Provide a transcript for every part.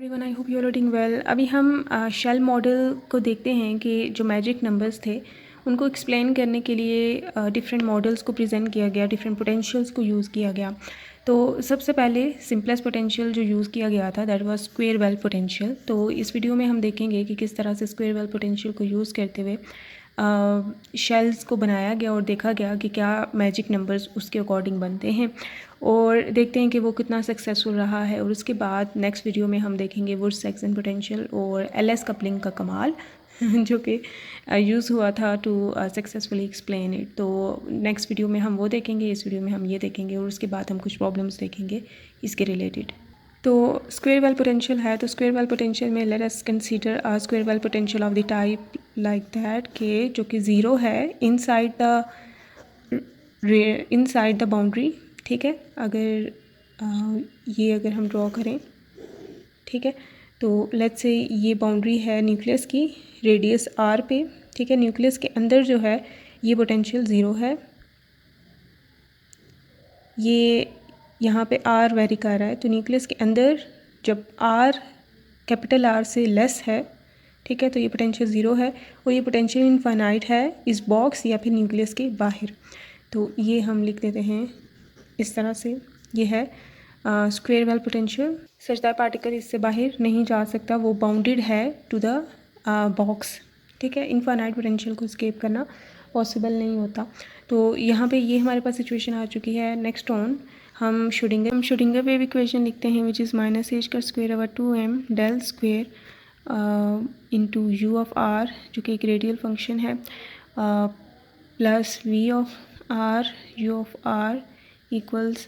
Everyone, I hope you are doing well. अभी हम shell model को देखते हैं कि जो मैजिक नंबर्स थे उनको एक्सप्लेन करने के लिए डिफरेंट मॉडल्स को प्रेजेंट किया गया, डिफरेंट पोटेंशियल्स को यूज़ किया गया। तो सबसे पहले सिंपलेस्ट पोटेंशियल जो यूज़ किया गया था that was square well potential. तो इस वीडियो में हम देखेंगे कि किस तरह से स्क्वायर वेल पोटेंशियल को यूज़ करते हुए शेल्स को बनाया गया और देखा गया कि क्या मैजिक नंबर्स उसके अकॉर्डिंग बनते हैं, और देखते हैं कि वो कितना सक्सेसफुल रहा है। और उसके बाद नेक्स्ट वीडियो में हम देखेंगे वुड-सैक्सन पोटेंशियल और एल-एस कपलिंग का कमाल जो कि यूज़ हुआ था टू सक्सेसफुली एक्सप्लेन इट। तो नेक्स्ट वीडियो में हम वो देखेंगे, इस वीडियो में हम ये देखेंगे और उसके बाद हम कुछ प्रॉब्लम्स देखेंगे इसके रिलेटेड। तो स्क्वायर वेल पोटेंशियल है, तो स्क्वायर वेल पोटेंशियल में let us consider a square well potential of the type like that के जो कि ज़ीरो है इनसाइड द बाउंड्री। ठीक है, अगर ये अगर हम ड्रॉ करें, ठीक है, तो लेट्स से ये बाउंड्री है न्यूक्लियस की रेडियस आर पे। ठीक है, न्यूक्लियस के अंदर जो है ये पोटेंशियल ज़ीरो है, ये यहाँ पे आर वेरी कर रहा है। तो न्यूक्लियस के अंदर जब आर कैपिटल आर से लेस है, ठीक है, तो ये पोटेंशियल ज़ीरो है और ये पोटेंशियल इनफाइनाइट है इस बॉक्स या फिर न्यूक्लियस के बाहर। तो ये हम लिख देते हैं इस तरह से, ये है square well potential. Such that particle इससे बाहर नहीं जा सकता, वो बाउंडेड है टू द बॉक्स। ठीक है, इनफाइनाइट पोटेंशियल को स्केप करना पॉसिबल नहीं होता। तो यहाँ पे ये हमारे पास सिचुएशन आ चुकी है। नेक्स्ट ऑन हम श्रोडिंगर वेव इक्वेशन लिखते हैं विच इज़ माइनस एच का square over 2m del square into u of r जो कि एक रेडियल फंक्शन है, plus V of are you of are equals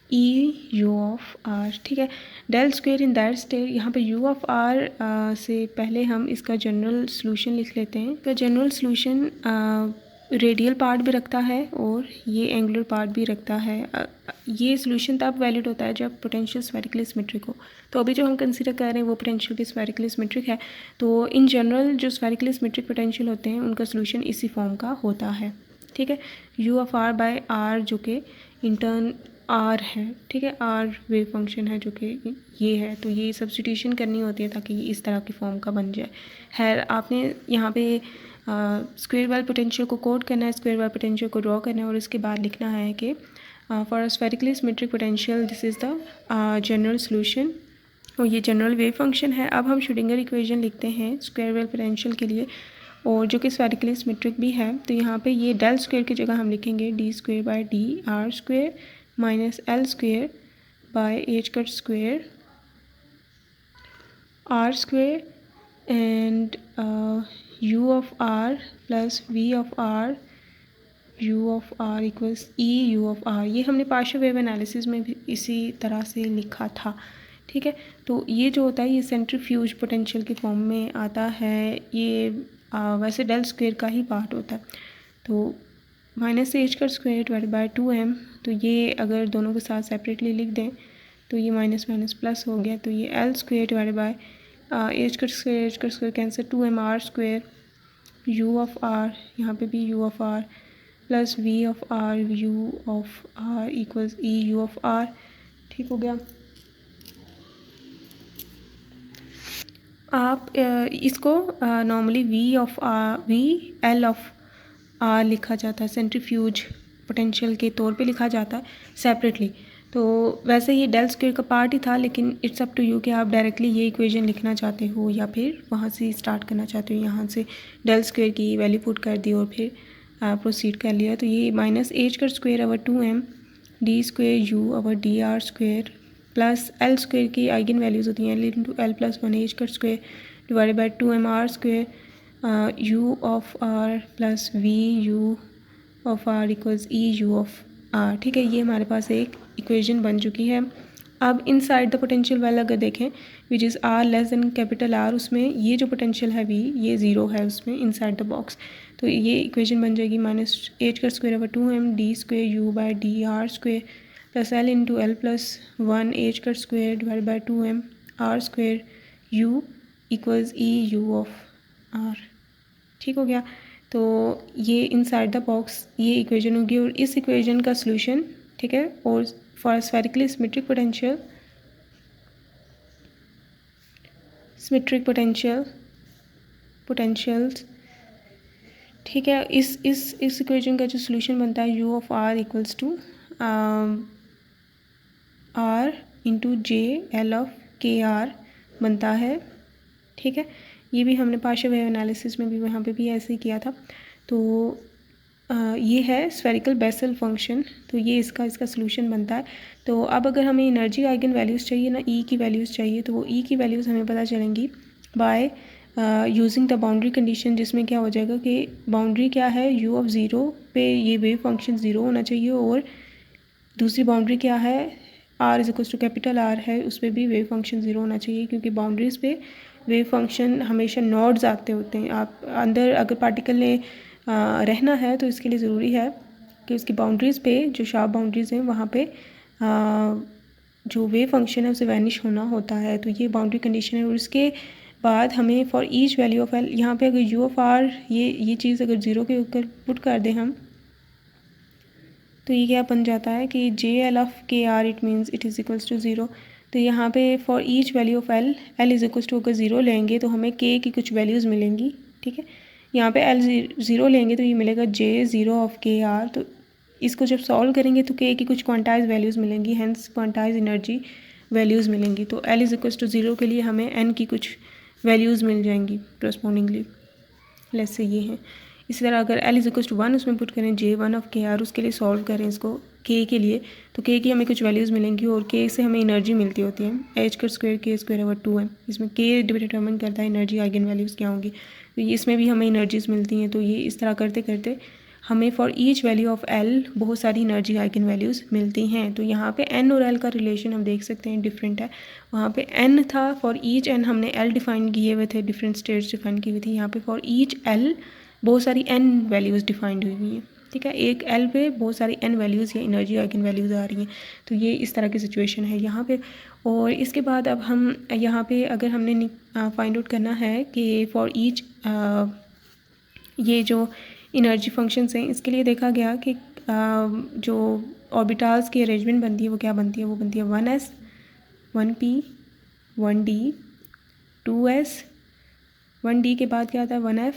E you of are. ठीक है, del square in that state, यहाँ पे you of are से पहले हम इसका जनरल सोल्यूशन लिख लेते हैं। का जनरल सोल्यूशन रेडियल पार्ट भी रखता है और ये एंगुलर पार्ट भी रखता है। ये सोल्यूशन तब वैलिड होता है जब पोटेंशियल स्फेरिकली सिमेट्रिक हो। तो अभी जो हम कंसीडर कर रहे हैं वो पोटेंशियल भी स्फेरिकली सिमेट्रिक है। तो इन जनरल जो स्फेरिकली सिमेट्रिक पोटेंशियल होते हैं उनका सोल्यूशन इसी फॉर्म का होता है। ठीक है, u of r by r जो कि इंटर्न आर है। ठीक है, आर वेव फंक्शन है जो कि ये है, तो ये सब्स्टिट्यूशन करनी होती है ताकि ये इस तरह की फॉर्म का बन जाए। खैर, आपने यहाँ पे स्क्वायर वेल पोटेंशियल को कोड करना है, स्क्वायर वेल पोटेंशियल को ड्रॉ करना है और उसके बाद लिखना है कि for spherically symmetric potential this is the general solution, और ये जनरल वेव फंक्शन है। अब हम श्रोडिंगर इक्वेशन लिखते हैं स्क्वायर वेल पोटेंशियल के लिए और जो कि स्फेरिकली सिमेट्रिक भी है। तो यहाँ पे ये डेल स्क्वायर की जगह हम लिखेंगे d square by D R square minus l square by h cut square r square and u of are plus V of are you of are equals E you of r. ये हमने partial wave analysis में भी इसी तरह से लिखा था। ठीक है, तो ये जो होता है ये सेंट्रीफ्यूज पोटेंशियल की फॉर्म में आता है। ये वैसे डेल स्क्वायर का ही पार्ट होता है। तो माइनस एच का स्क्वायर डिवाइड बाय 2m, तो ये अगर दोनों के साथ सेपरेटली लिख दें तो ये माइनस माइनस प्लस हो गया। तो ये L square divide by H का square cancel 2m R square U of R, यहाँ पे भी U of are plus V of are you of are equals E you of are. ठीक हो गया। आप इसको normally V L of R लिखा जाता है, सेंट्रीफ्यूज पोटेंशियल के तौर पे लिखा जाता है सेपरेटली। तो वैसे ये डेल स्क्वायर का पार्ट ही था, लेकिन इट्स अप टू यू कि आप डायरेक्टली ये इक्वेशन लिखना चाहते हो या फिर वहाँ से स्टार्ट करना चाहते हो। यहाँ से डेल स्क्वायर की वैल्यू पुट कर दी और फिर प्रोसीड कर लिया। तो ये माइनस एच का square over 2m D square U over D are square plus L square की आइगन वैल्यूज़ होती हैं L into L plus 1 H का square divided by 2m R square U of are plus V U of are equals E you of are. ठीक है, ये हमारे पास एक equation बन चुकी है। अब इनसाइड द पोटेंशियल वेल अगर देखें which is r less than capital R, उसमें ये जो पोटेंशियल है वी ये ज़ीरो है उसमें इनसाइड द बॉक्स। तो ये इक्वेशन बन जाएगी माइनस एच का square over 2m D square U by D R square plus L into L plus 1 H का square divide by 2m R square U equals E you of are. ठीक हो गया। तो ये inside the box ये equation होगी और इस इक्वेशन का सोल्यूशन, ठीक है, और for spherically symmetric potential symmetric potentials, ठीक है। इस इक्वेशन का जो सोल्यूशन बनता है u of r equals to r into j l of k r बनता है, ठीक है। ये भी हमने पार्शियल वेव एनालिसिस में भी वहाँ पे भी ऐसे ही किया था। तो ये है स्फेरिकल बेसल फंक्शन, तो ये इसका सोल्यूशन बनता है। तो अब अगर हमें एनर्जी आइगन वैल्यूज़ चाहिए ना, ई की वैल्यूज़ चाहिए, तो वो ई की वैल्यूज़ हमें पता चलेंगी by using the boundary condition, जिसमें क्या हो जाएगा कि बाउंड्री क्या है, u ऑफ ज़ीरो पे ये वेव फंक्शन ज़ीरो होना चाहिए, और दूसरी बाउंड्री क्या है, r is equals to capital R है, उस पर भी वेव फंक्शन ज़ीरो होना चाहिए, क्योंकि बाउंड्रीज़ पे वेव फंक्शन हमेशा नोड्स आते होते हैं। आप अंदर अगर पार्टिकल ने रहना है तो इसके लिए ज़रूरी है कि उसकी बाउंड्रीज़ पे जो शार्प बाउंड्रीज़ हैं वहाँ पे जो वेव फंक्शन है उसे वैनिश होना होता है। तो ये बाउंड्री कंडीशन है। और उसके बाद हमें for each value of L, यहाँ पे अगर u ऑफ r ये चीज़ अगर ज़ीरो के ऊपर पुट कर दें हम, तो ये क्या बन जाता है कि j l of k r it means it is equals to zero. तो यहाँ पे for each value of l is equals to अगर ज़ीरो लेंगे तो हमें के की कुछ वैल्यूज़ मिलेंगी, ठीक है। यहाँ पे एल ज़ीरो लेंगे तो ये मिलेगा j zero of k r. तो इसको जब सॉल्व करेंगे तो के की कुछ क्वांटाइज वैल्यूज़ मिलेंगी, हैंस क्वांटाइज एनर्जी वैल्यूज़ मिलेंगी। तो l is equals to zero के लिए हमें एन की कुछ वैल्यूज़ मिल जाएंगी करस्पॉन्डिंगली, लेट्स से ये हैं। इसी तरह अगर l is equals to one उसमें पुट करें j one of k r, उसके लिए सॉल्व करें इसको के के लिए, तो के की हमें कुछ वैल्यूज़ मिलेंगी, और के से हमें एनर्जी मिलती होती है एच का स्क्वायर के स्क्वायर ओवर 2 है। इसमें के डिटरमिन करता है एनर्जी आइगन वैल्यूज़ क्या होंगी, तो इसमें भी हमें एनर्जीज़ मिलती हैं। तो ये इस तरह करते करते हमें for each value of L बहुत सारी एनर्जी आइगन वैल्यूज़ मिलती हैं। तो यहाँ पे एन और एल का रिलेशन हम देख सकते हैं डिफरेंट है। वहाँ पे एन था, फॉर ईच एन हमने एल डिफाइन किए हुए थे, डिफरेंट स्टेट्स डिफाइन की हुई थी। यहाँ पे फॉर ईच एल बहुत सारी एन वैल्यूज़ डिफाइंड हुई हुई हैं, ठीक है। एक एल पे बहुत सारी एन वैल्यूज़ या एनर्जी आइगन वैल्यूज़ आ रही हैं। तो ये इस तरह की सिचुएशन है यहाँ पे। और इसके बाद अब हम यहाँ पे अगर हमने फाइंड आउट करना है कि फॉर ईच ये जो एनर्जी फंक्शंस हैं, इसके लिए देखा गया कि जो ऑर्बिटल्स की अरेंजमेंट बनती है वो क्या बनती है, वो बनती है 1s 1p 1d 2s 1d के बाद क्या आता है 1f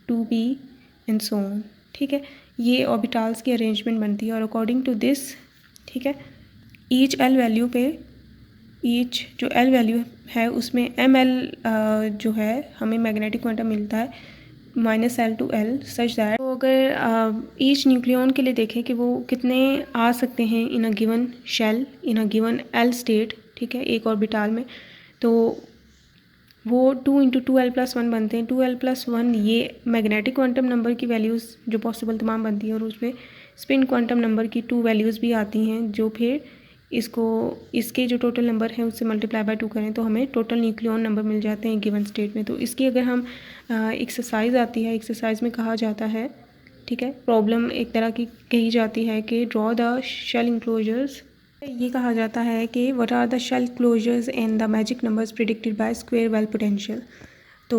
2p and so on, ठीक है। ये ऑर्बिटल्स की अरेंजमेंट बनती है। और अकॉर्डिंग टू दिस, ठीक है, ईच एल वैल्यू पे ईच जो एल वैल्यू है उसमें एम एल जो है हमें मैग्नेटिक क्वांटम मिलता है -l to l such that. तो अगर ईच न्यूक्लियन के लिए देखें कि वो कितने आ सकते हैं in a given shell in a given L state, ठीक है, एक ऑर्बिटल में, तो वो 2 × 2l+1 बनते हैं। 2l+1 ये मैग्नेटिक क्वांटम नंबर की वैल्यूज़ जो पॉसिबल तमाम बनती हैं, और उसमें स्पिन क्वांटम नंबर की 2 वैल्यूज़ भी आती हैं, जो फिर इसके जो टोटल नंबर है उससे मल्टीप्लाई बाय 2 करें तो हमें टोटल न्यूक्लियन नंबर मिल जाते हैं गिवन स्टेट में। तो इसकी अगर हम एक्सरसाइज आती है, एक्सरसाइज में कहा जाता है, ठीक है, प्रॉब्लम एक तरह की कही जाती है कि ड्रॉ द शेल इंक्लोजर्स। ये कहा जाता है कि what are the shell closures and the magic numbers predicted by square well potential. तो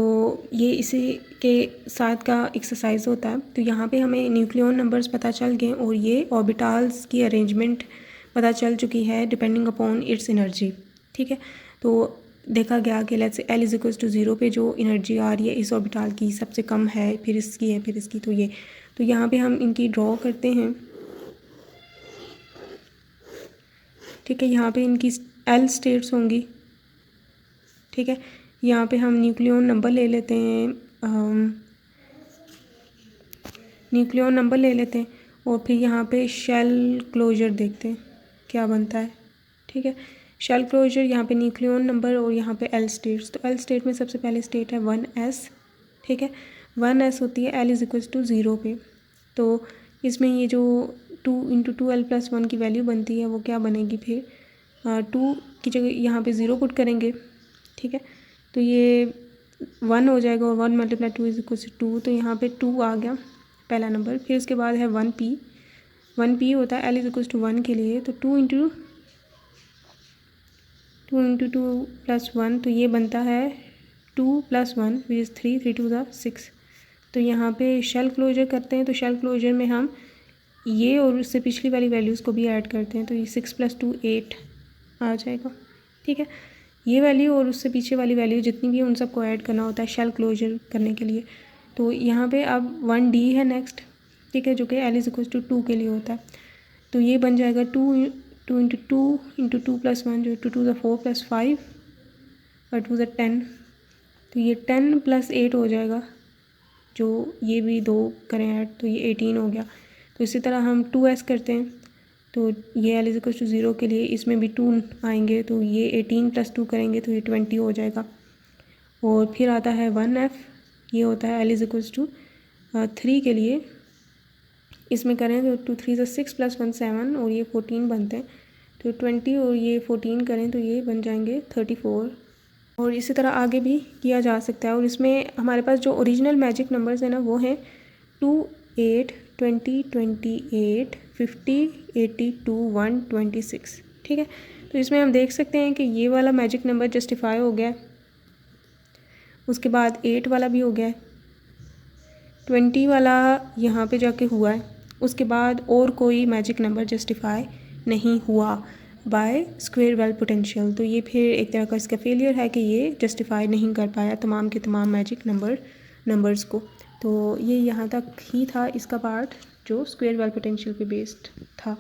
ये इसी के साथ का एक्सरसाइज होता है। तो यहाँ पे हमें न्यूक्लियन नंबर्स पता चल गए और ये ऑर्बिटल्स की अरेंजमेंट पता चल चुकी है डिपेंडिंग अपॉन इट्स एनर्जी, ठीक है। तो देखा गया कि let's l is equals to 0 पे जो एनर्जी आ रही है इस ऑर्बिटल की सबसे कम है, फिर इसकी है, फिर इसकी। तो यहाँ पे हम इनकी ड्रॉ करते हैं, ठीक है। यहाँ पे इनकी एल स्टेट्स होंगी, ठीक है। यहाँ पे हम न्यूक्लियन नंबर ले लेते हैं, न्यूक्लियन नंबर ले लेते हैं, और फिर यहाँ पे शेल क्लोजर देखते हैं क्या बनता है, ठीक है। शेल क्लोजर यहाँ पे न्यूक्लियन नंबर और यहाँ पे एल स्टेट्स। तो एल स्टेट में सबसे पहले स्टेट है 1s, ठीक है। 1s होती है एल इज इक्वल्स टू 0 पे। तो इसमें ये जो 2 × 2l+1 की वैल्यू बनती है वो क्या बनेगी, फिर 2 की जगह यहाँ पे 0 पुट करेंगे, ठीक है। तो ये 1 हो जाएगा, और 1 × 2 इज इक्वल्स टू 2। तो यहाँ पे 2 आ गया पहला नंबर। फिर उसके बाद है 1p होता है एल इज इक्वल्स टू 1 के लिए। तो 2 × 2+1, तो ये बनता है 2 + 1 विच इज़ 3 3 2 6। तो यहाँ पे शेल क्लोजर करते हैं। तो शेल क्लोजर में हम ये और उससे पिछली वाली वैल्यूज़ को भी ऐड करते हैं। तो ये 6 + 2 8 आ जाएगा, ठीक है। ये वैल्यू और उससे पीछे वाली वैल्यू जितनी भी है उन सबको ऐड करना होता है शेल क्लोजर करने के लिए। तो यहाँ पे अब 1D है नेक्स्ट, ठीक है, जो कि L = 2 के लिए होता है। तो ये बन जाएगा 2 × 2 × 2 + 1 जो 2 × 4 + 5 और 2 × 10। तो ये 10 + 8 हो जाएगा, जो ये भी 2 करें ऐड तो ये 18 हो गया। तो इसी तरह हम 2s करते हैं, तो ये L = 0 के लिए इसमें भी 2 आएंगे, तो ये 18 + 2 करेंगे तो ये 20 हो जाएगा। और फिर आता है 1f, ये होता है L = 3 के लिए, इसमें करें तो 2 × 3 = 6 + 1 7 और ये 14 बनते हैं। तो 20 और ये 14 करें तो ये बन जाएंगे 34। और इसी तरह आगे भी किया जा सकता है। और इसमें हमारे पास जो ओरिजिनल मैजिक नंबर्स हैं ना वो हैं 2 8 20 28 50 82 1 26, ठीक है। तो इसमें हम देख सकते हैं कि ये वाला मैजिक नंबर जस्टिफाई हो गया है, उसके बाद 8 वाला भी हो गया है, 20 वाला यहाँ पे जाके हुआ है, उसके बाद और कोई मैजिक नंबर जस्टिफाई नहीं हुआ बाय स्क्वायर वेल पोटेंशियल। तो ये फिर एक तरह का इसका फेलियर है कि ये जस्टिफाई नहीं कर पाया तमाम के तमाम मैजिक नंबर्स को। तो ये यहाँ तक ही था इसका पार्ट जो स्क्वायर वेल पोटेंशियल पे बेस्ड था।